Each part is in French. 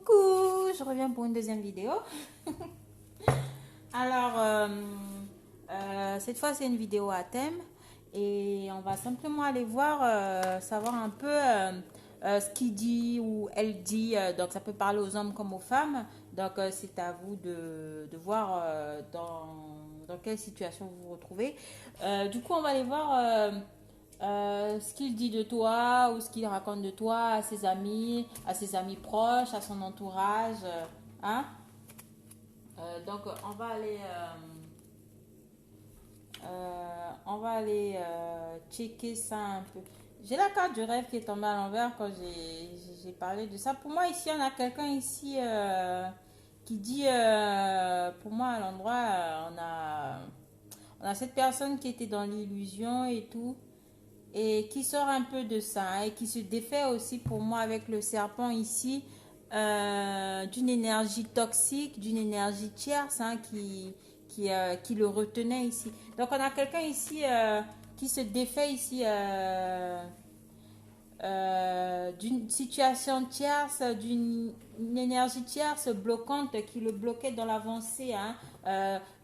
Coucou, je reviens pour une deuxième vidéo. Alors, cette fois c'est une vidéo à thème et on va simplement aller voir, savoir un peu ce qu'il dit ou elle dit. Donc ça peut parler aux hommes comme aux femmes. Donc c'est à vous de voir dans quelle situation vous vous retrouvez. Du coup, on va aller voir ce qu'il dit de toi ou ce qu'il raconte de toi à ses amis proches, à son entourage. Hein? Donc, on va aller checker ça un peu. J'ai la carte du rêve qui est tombée à l'envers quand j'ai parlé de ça. Pour moi, ici, on a quelqu'un ici qui dit, pour moi, à l'endroit, on a cette personne qui était dans l'illusion et tout et qui sort un peu de ça hein, et qui se défait aussi pour moi avec le serpent ici d'une énergie toxique, d'une énergie tierce hein, qui le retenait ici. Donc on a quelqu'un ici qui se défait ici d'une situation tierce, d'une énergie tierce bloquante qui le bloquait dans l'avancée, hein,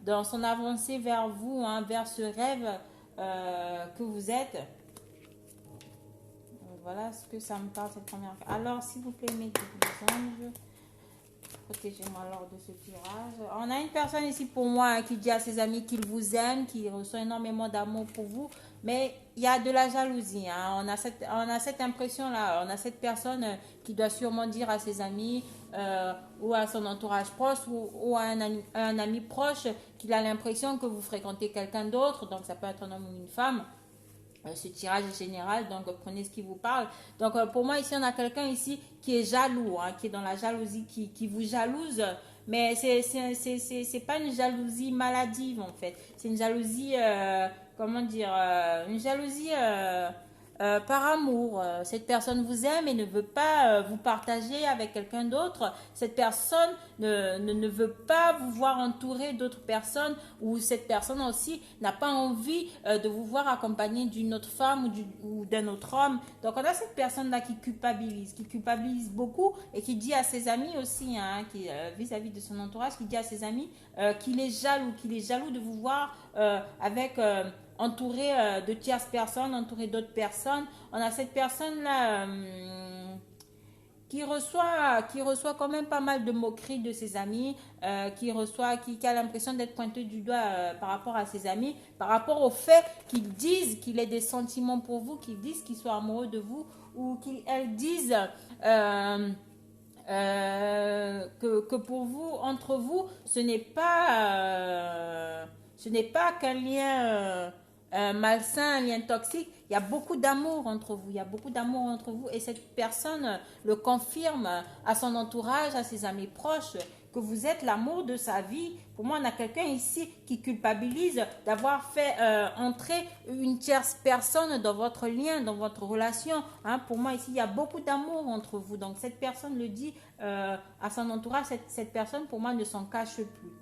dans son avancée vers vous, hein, vers ce rêve que vous êtes. Voilà ce que ça me parle cette première fois. Alors, s'il vous plaît, mes anges, protégez-moi lors de ce tirage. On a une personne ici pour moi hein, qui dit à ses amis qu'il vous aime, qui reçoit énormément d'amour pour vous, mais il y a de la jalousie. Hein. On a cette impression-là, on a cette personne qui doit sûrement dire à ses amis ou à son entourage proche ou à un ami proche qu'il a l'impression que vous fréquentez quelqu'un d'autre, donc ça peut être un homme ou une femme. Ce tirage est général, donc prenez ce qui vous parle. Donc pour moi ici on a quelqu'un ici qui est jaloux, hein, qui est dans la jalousie, qui vous jalouse, mais c'est pas une jalousie maladive en fait. C'est une jalousie, comment dire, une jalousie par amour. Cette personne vous aime et ne veut pas vous partager avec quelqu'un d'autre. Cette personne ne veut pas vous voir entouré d'autres personnes ou cette personne aussi n'a pas envie de vous voir accompagné d'une autre femme ou d'un autre homme. Donc on a cette personne-là qui culpabilise beaucoup et qui dit à ses amis aussi, hein, qui vis-à-vis de son entourage, qui dit à ses amis qu'il est jaloux de vous voir avec entouré de tierces personnes, entouré d'autres personnes. On a cette personne-là qui reçoit quand même pas mal de moqueries de ses amis, qui a l'impression d'être pointé du doigt par rapport à ses amis, par rapport au fait qu'ils disent qu'il ait des sentiments pour vous, qu'ils disent qu'ils soient amoureux de vous, ou qu'elles disent que pour vous, entre vous, ce n'est pas qu'un lien malsain, un lien toxique. Il y a beaucoup d'amour entre vous. Il y a beaucoup d'amour entre vous. Et cette personne le confirme à son entourage, à ses amis proches, que vous êtes l'amour de sa vie. Pour moi, on a quelqu'un ici qui culpabilise d'avoir fait entrer une tierce personne dans votre lien, dans votre relation. Hein, pour moi, ici, il y a beaucoup d'amour entre vous. Donc, cette personne le dit à son entourage. Cette personne, pour moi, ne s'en cache plus.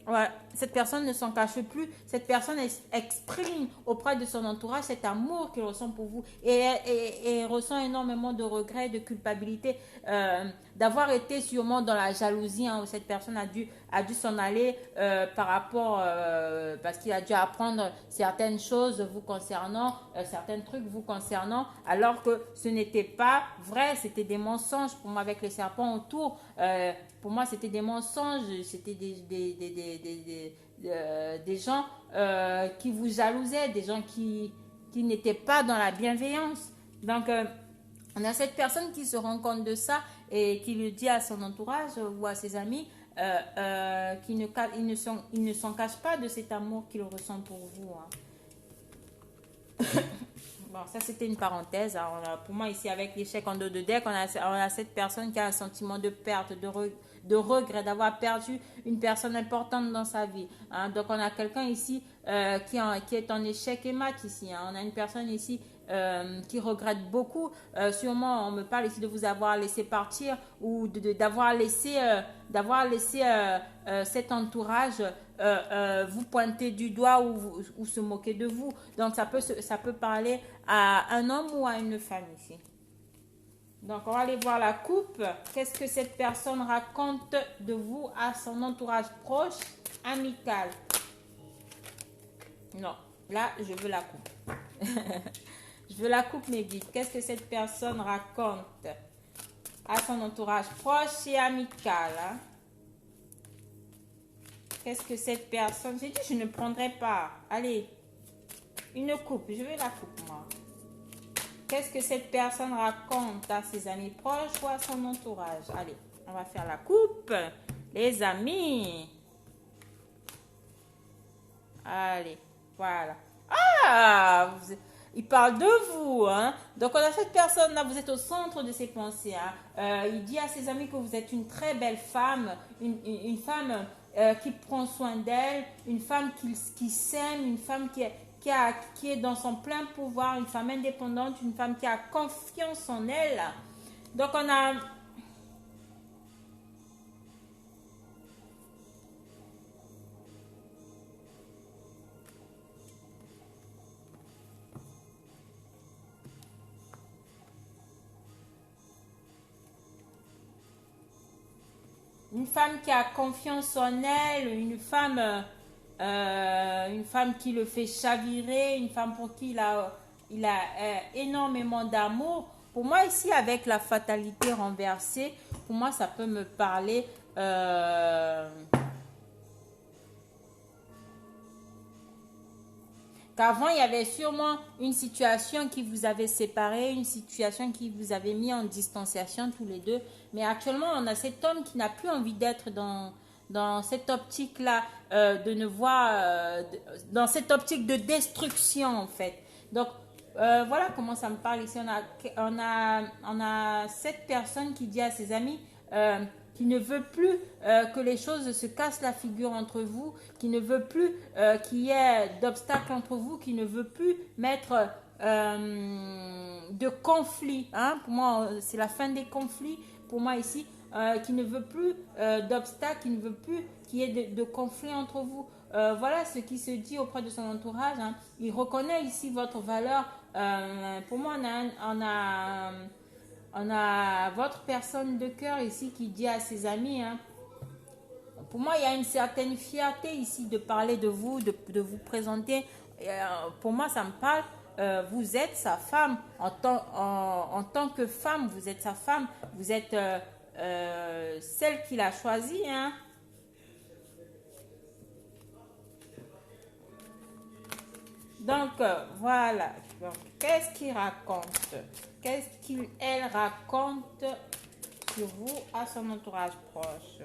Ouais, cette personne ne s'en cache plus. Cette personne exprime auprès de son entourage cet amour qu'il ressent pour vous et ressent énormément de regrets, de culpabilité d'avoir été sûrement dans la jalousie hein, où cette personne a dû s'en aller par rapport parce qu'il a dû apprendre certaines choses vous concernant, certains trucs vous concernant, alors que ce n'était pas vrai, c'était des mensonges pour moi avec les serpents autour. Pour moi, c'était des mensonges, c'était des gens qui vous jalousaient, des gens qui n'étaient pas dans la bienveillance. Donc, on a cette personne qui se rend compte de ça et qui le dit à son entourage ou à ses amis qu'il ne s'en cache pas de cet amour qu'il ressent pour vous. Hein. Bon, ça c'était une parenthèse. Alors, pour moi, ici, avec l'échec en dos de deck, on a cette personne qui a un sentiment de perte, de regret, d'avoir perdu une personne importante dans sa vie. Hein. Donc, on a quelqu'un ici qui est en échec et mat ici. Hein. On a une personne ici qui regrette beaucoup. Sûrement, on me parle ici de vous avoir laissé partir ou d'avoir laissé cet entourage vous pointer du doigt ou se moquer de vous. Donc, ça peut parler à un homme ou à une femme ici. Donc, on va aller voir la coupe. Qu'est-ce que cette personne raconte de vous à son entourage proche, amical? Non, là, je veux la coupe. Je veux la coupe, mes guides. Qu'est-ce que cette personne raconte à son entourage proche et amical? Hein? Qu'est-ce que cette personne... J'ai dit, je ne prendrai pas. Allez, une coupe. Je veux la coupe, moi. Qu'est-ce que cette personne raconte à ses amis proches ou à son entourage? Allez, on va faire la coupe. Les amis. Allez, voilà. Ah, il parle de vous. Hein? Donc, on a cette personne-là, vous êtes au centre de ses pensées. Hein? Il dit à ses amis que vous êtes une très belle femme, une femme qui prend soin d'elle, une femme qui s'aime, une femme qui est dans son plein pouvoir, une femme indépendante, une femme qui a confiance en elle. Donc, on a... Une femme qui a confiance en elle, une femme qui le fait chavirer, une femme pour qui il a énormément d'amour. Pour moi, ici, avec la fatalité renversée, pour moi, ça peut me parler qu'avant, il y avait sûrement une situation qui vous avait séparé, une situation qui vous avait mis en distanciation tous les deux. Mais actuellement, on a cet homme qui n'a plus envie d'être dans cette optique-là, de ne voir, dans cette optique de destruction, en fait. Donc, voilà comment ça me parle ici. On a cette personne qui dit à ses amis... qui ne veut plus que les choses se cassent la figure entre vous, qui ne veut plus qu'il y ait d'obstacles entre vous, qui ne veut plus mettre de conflits. Hein? Pour moi, c'est la fin des conflits. Pour moi ici, qui ne veut plus d'obstacles, qui ne veut plus qu'il y ait de conflits entre vous. Voilà ce qui se dit auprès de son entourage. Hein. Il reconnaît ici votre valeur. Pour moi, on a votre personne de cœur ici qui dit à ses amis, hein, pour moi, il y a une certaine fierté ici de parler de vous, de vous présenter. Pour moi, ça me parle, vous êtes sa femme. En tant que femme, vous êtes sa femme. Vous êtes celle qu'il a choisie. Hein. Donc, voilà. Qu'est-ce qu'il raconte? Qu'est-ce qu'elle raconte sur vous à son entourage proche?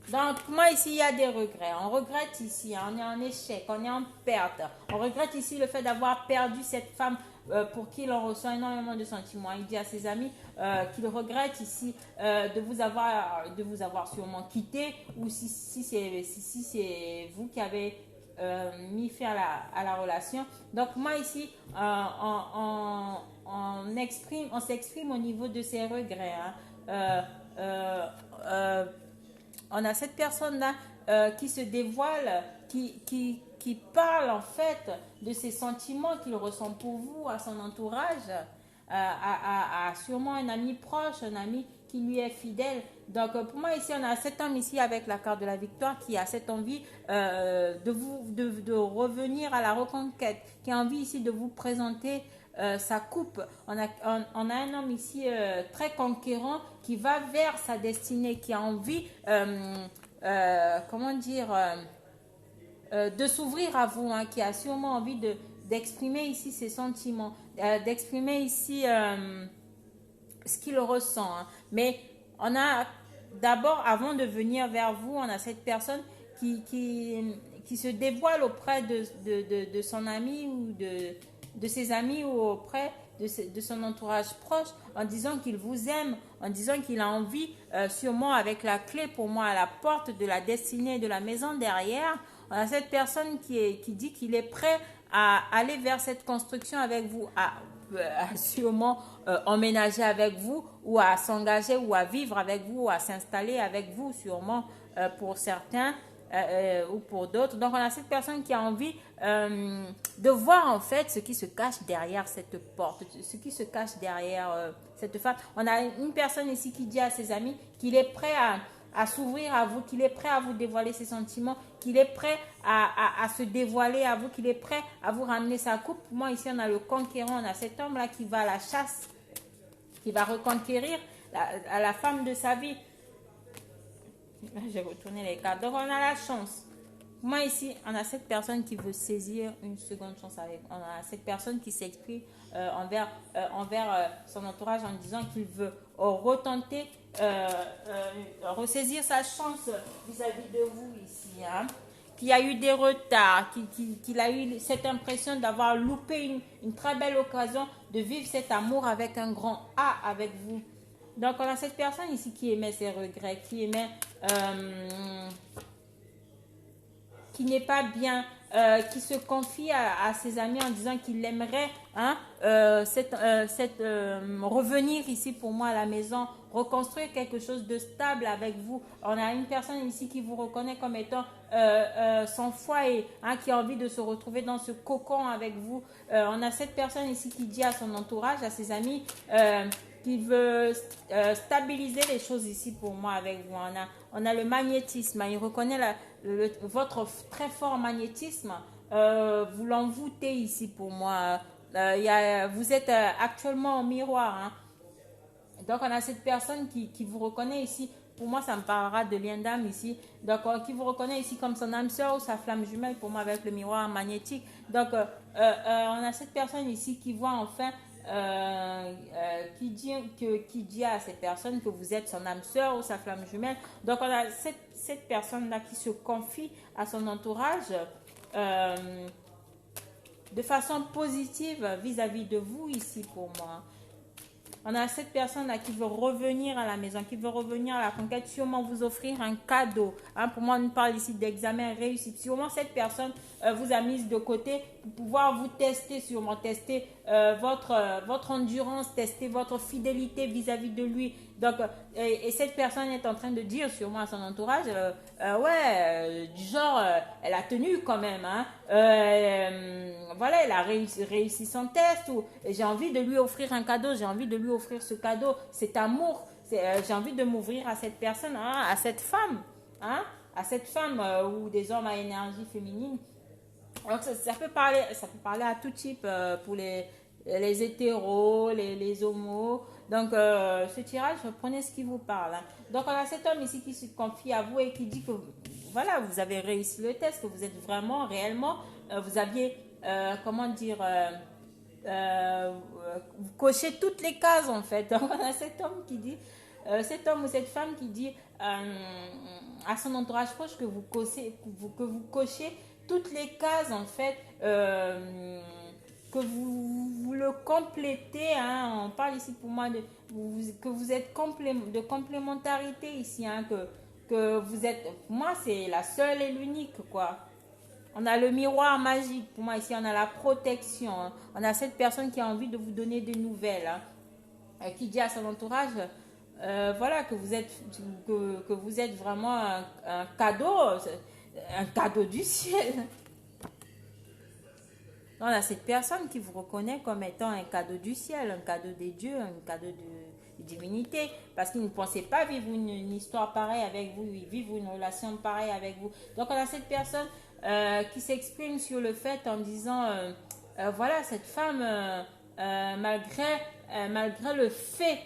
Donc, moi, ici, il y a des regrets. On regrette ici, hein, on est en échec, on est en perte. On regrette ici le fait d'avoir perdu cette femme pour qui l'on ressent énormément de sentiments. Il dit à ses amis qu'il regrette ici de vous avoir sûrement quitté, ou si c'est vous qui avez mis fin à la relation. Donc, moi, ici, on s'exprime au niveau de ses regrets. Hein. On a cette personne-là qui se dévoile, qui parle en fait de ses sentiments qu'il ressent pour vous, à son entourage, à sûrement un ami proche, un ami qui lui est fidèle. Donc pour moi ici, on a cet homme ici avec la carte de la victoire qui a cette envie de revenir à la reconquête, qui a envie ici de vous présenter sa coupe. On a un homme ici très conquérant qui va vers sa destinée, qui a envie, comment dire, de s'ouvrir à vous, hein, qui a sûrement envie d'exprimer ici ses sentiments, d'exprimer ici ce qu'il ressent. Hein. Mais on a d'abord, avant de venir vers vous, on a cette personne qui se dévoile auprès de son ami ou de ses amis ou auprès de son entourage proche en disant qu'il vous aime, en disant qu'il a envie, sûrement avec la clé pour moi à la porte de la destinée de la maison derrière. On a cette personne qui dit qu'il est prêt à aller vers cette construction avec vous, à sûrement emménager avec vous ou à s'engager ou à vivre avec vous, ou à s'installer avec vous sûrement pour certains. ou pour d'autres. Donc, on a cette personne qui a envie de voir en fait ce qui se cache derrière cette porte, ce qui se cache derrière cette femme. On a une personne ici qui dit à ses amis qu'il est prêt à s'ouvrir à vous, qu'il est prêt à vous dévoiler ses sentiments, qu'il est prêt à se dévoiler à vous, qu'il est prêt à vous ramener sa coupe. Pour moi, ici, on a le conquérant, on a cet homme-là qui va à la chasse, qui va reconquérir la femme de sa vie. J'ai retourné les cartes. Donc, on a la chance. Moi, ici, on a cette personne qui veut saisir une seconde chance avec. On a cette personne qui s'exprime envers son entourage en disant qu'il veut retenter, ressaisir sa chance vis-à-vis de vous ici. Hein. Qu'il a eu des retards, qu'il a eu cette impression d'avoir loupé une très belle occasion de vivre cet amour avec un grand A avec vous. Donc, on a cette personne ici qui émet ses regrets, qui n'est pas bien, qui se confie à ses amis en disant qu'il aimerait revenir ici pour moi à la maison, reconstruire quelque chose de stable avec vous. On a une personne ici qui vous reconnaît comme étant son foyer, qui a envie de se retrouver dans ce cocon avec vous. On a cette personne ici qui dit à son entourage, à ses amis, qu'il veut stabiliser les choses ici pour moi avec vous. On a le magnétisme. Il reconnaît votre très fort magnétisme. Vous l'envoûtez ici pour moi. Vous êtes actuellement au miroir. Hein. Donc, on a cette personne qui vous reconnaît ici. Pour moi, ça me parlera de lien d'âme ici. Donc, qui vous reconnaît ici comme son âme sœur ou sa flamme jumelle pour moi avec le miroir magnétique. Donc, on a cette personne ici qui voit enfin... qui dit à cette personne que vous êtes son âme sœur ou sa flamme jumelle. Donc, on a cette personne-là qui se confie à son entourage de façon positive vis-à-vis de vous ici pour moi. On a cette personne-là qui veut revenir à la maison, qui veut revenir à la conquête, sûrement vous offrir un cadeau. Hein, pour moi, on parle ici d'examen réussi. Sûrement, cette personne vous a mis de côté pour pouvoir vous tester, sûrement tester votre endurance, tester votre fidélité vis-à-vis de lui. Donc, et cette personne est en train de dire sûrement à son entourage, du genre, elle a tenu quand même. Hein, voilà, elle a réussi son test. Ou j'ai envie de lui offrir un cadeau, j'ai envie de lui offrir ce cadeau, cet amour. J'ai envie de m'ouvrir à cette personne, hein, à cette femme. Hein, à cette femme ou des hommes à énergie féminine. Donc, ça peut parler à tout type pour les hétéros, les homos. Donc, ce tirage, prenez ce qui vous parle. Hein. Donc, on a cet homme ici qui se confie à vous et qui dit que voilà, vous avez réussi le test, que vous êtes vraiment, réellement, vous aviez, vous cochez toutes les cases en fait. Donc, on a cet homme qui dit, cet homme ou cette femme qui dit à son entourage proche que vous cochez toutes les cases en fait, que vous le complétez. Hein. On parle ici pour moi que vous êtes de complémentarité ici. Hein, que vous êtes, pour moi c'est la seule et l'unique quoi. On a le miroir magique. Pour moi ici on a la protection. Hein. On a cette personne qui a envie de vous donner des nouvelles. Hein, qui dit à son entourage voilà que vous êtes vraiment un cadeau du ciel. On a cette personne qui vous reconnaît comme étant un cadeau du ciel, un cadeau des dieux, un cadeau de divinité, parce qu'il ne pensait pas vivre une histoire pareille avec vous, vivre une relation pareille avec vous. Donc on a cette personne qui s'exprime sur le fait en disant voilà, cette femme, malgré le fait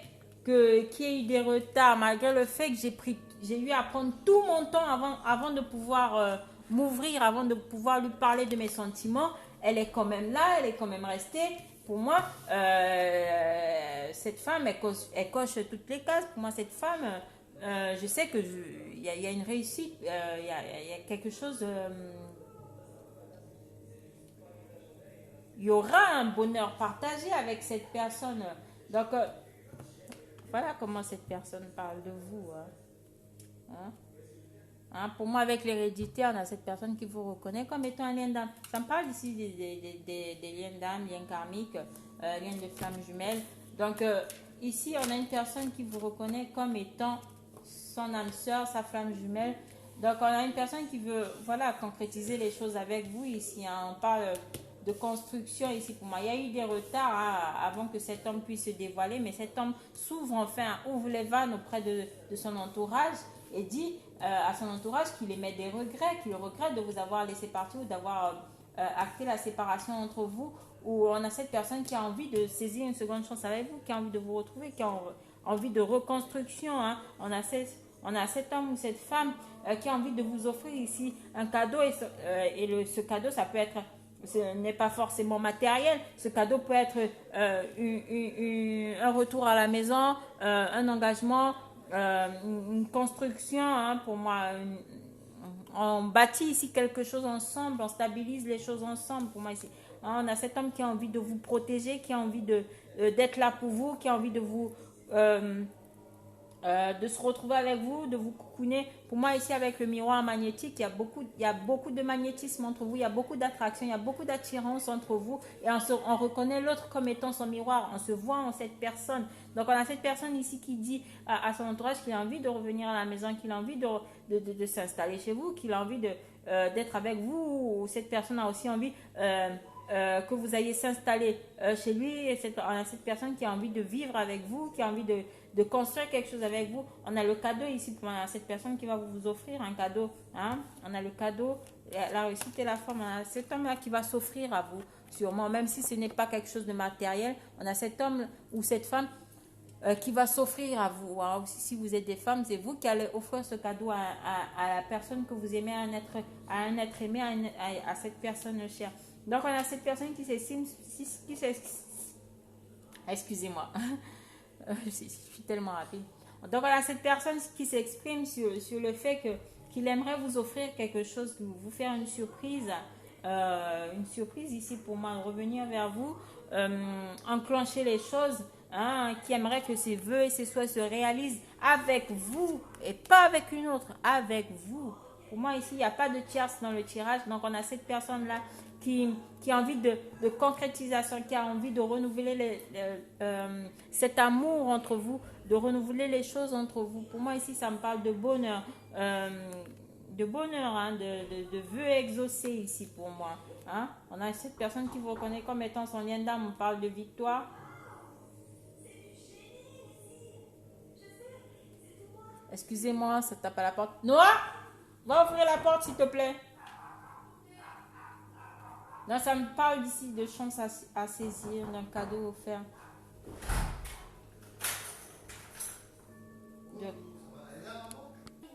qu'il y ait eu des retards, malgré le fait que j'ai eu à prendre tout mon temps avant de pouvoir m'ouvrir, avant de pouvoir lui parler de mes sentiments, elle est quand même là, elle est quand même restée. Pour moi, cette femme, elle coche toutes les cases. Pour moi, cette femme, je sais qu'il y a une réussite, il y a quelque chose... il y aura un bonheur partagé avec cette personne. Donc, voilà comment cette personne parle de vous. Hein, pour moi, avec l'hérédité, on a cette personne qui vous reconnaît comme étant un lien d'âme. Ça me parle ici des liens d'âme, liens karmiques, liens de flammes jumelles. Donc, ici, on a une personne qui vous reconnaît comme étant son âme sœur, sa flamme jumelle. Donc, on a une personne qui veut, voilà, concrétiser les choses avec vous ici, hein. On parle de construction ici pour moi. Il y a eu des retards, hein, avant que cet homme puisse se dévoiler, mais cet homme s'ouvre enfin, ouvre les vannes auprès de son entourage et dit à son entourage qu'il émet des regrets, qu'il regrette de vous avoir laissé partir ou d'avoir acté la séparation entre vous, où on a cette personne qui a envie de saisir une seconde chance avec vous, qui a envie de vous retrouver, qui a envie de reconstruction, hein. On a cet homme ou cette femme qui a envie de vous offrir ici un cadeau ce cadeau, ça peut être, ce n'est pas forcément matériel, ce cadeau peut être un retour à la maison, un engagement, une construction, hein, pour moi, on bâtit ici quelque chose ensemble, on stabilise les choses ensemble pour moi ici. On a cet homme qui a envie de vous protéger, qui a envie d'être là pour vous, qui a envie de vous de se retrouver avec vous, de vous coucouner. Pour moi ici avec le miroir magnétique, il y a beaucoup de magnétisme entre vous, il y a beaucoup d'attraction, il y a beaucoup d'attirance entre vous et on reconnaît l'autre comme étant son miroir, on se voit en cette personne. Donc on a cette personne ici qui dit à son entourage qu'il a envie de revenir à la maison, qu'il a envie de s'installer chez vous, qu'il a envie d'être avec vous. Cette personne a aussi envie que vous ayez s'installer chez lui, et on a cette personne qui a envie de vivre avec vous, qui a envie de construire quelque chose avec vous. On a le cadeau ici pour cette personne qui va vous offrir un cadeau, hein. On a le cadeau, la réussite et la forme. On a cet homme là qui va s'offrir à vous, sûrement, même si ce n'est pas quelque chose de matériel. On a cet homme ou cette femme qui va s'offrir à vous, hein. Si vous êtes des femmes, c'est vous qui allez offrir ce cadeau à la personne que vous aimez, à un être aimé, à cette personne chère. Donc on a cette personne qui s'estime, excusez-moi, je suis tellement rapide. Donc on a cette personne qui s'exprime sur le fait qu'il aimerait vous offrir quelque chose, vous faire une surprise ici pour moi, revenir vers vous, enclencher les choses, hein, qui aimerait que ses vœux et ses souhaits se réalisent avec vous et pas avec une autre, avec vous. Pour moi ici, il n'y a pas de tierce dans le tirage, donc on a cette personne-là qui a envie de concrétisation, qui a envie de renouveler cet amour entre vous, de renouveler les choses entre vous. Pour moi ici, ça me parle de bonheur, hein, de vœux exaucés ici pour moi, hein. On a cette personne qui vous reconnaît comme étant son lien d'âme, on parle de victoire. Excusez-moi, ça tape à la porte. Noah, va ouvrir la porte s'il te plaît. Donc ça me parle ici de chance à saisir, d'un cadeau offert.